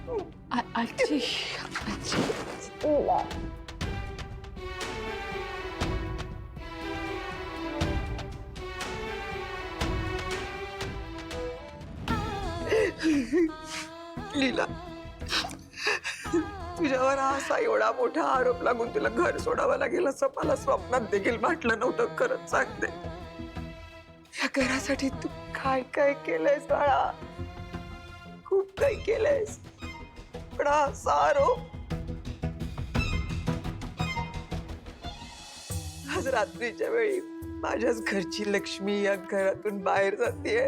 आजी आजी लीला, तुझ्यावर हा असा एवढा मोठा आरोप लागून तुला घर सोडावं लागेल असं मला स्वप्नात देखील म्हटलं नव्हतं. खरंच सांगते, या घरासाठी तू काय काय केलंयस बाळा, खूप काही केलंयस. पण हा असा आरोप, आज रात्रीच्या वेळी माझ्याच घरची लक्ष्मी या घरातून बाहेर जातेय.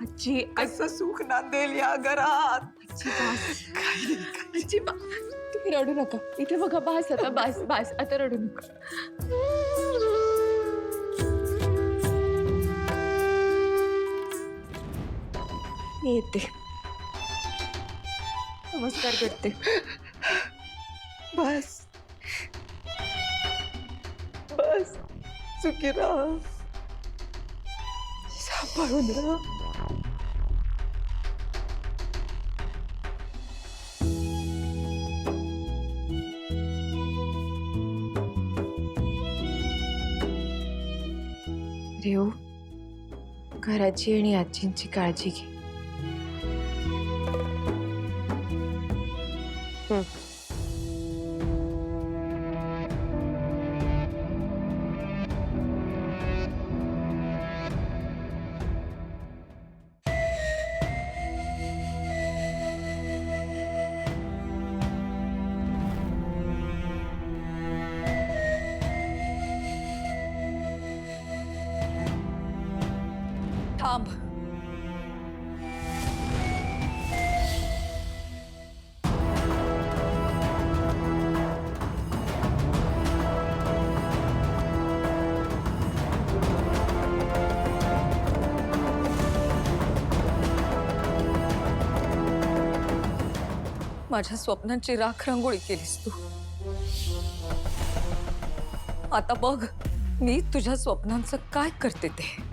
आजी कसं सुख नांदेल या घरात. आजी बास काही आजी तुम्ही रडू नका. इथे बघा, बास आता, बास बास आता रडू नका. मी येते, नमस्कार करते. बस बस, सुखी राहा, सांभाळून राहा. रेऊ, घराची आणि आजींची काळजी घे. थांब. माझ्या स्वप्नांची राख रांगोळी केलीस तू. आता बघ मी तुझ्या स्वप्नांचं काय करते ते.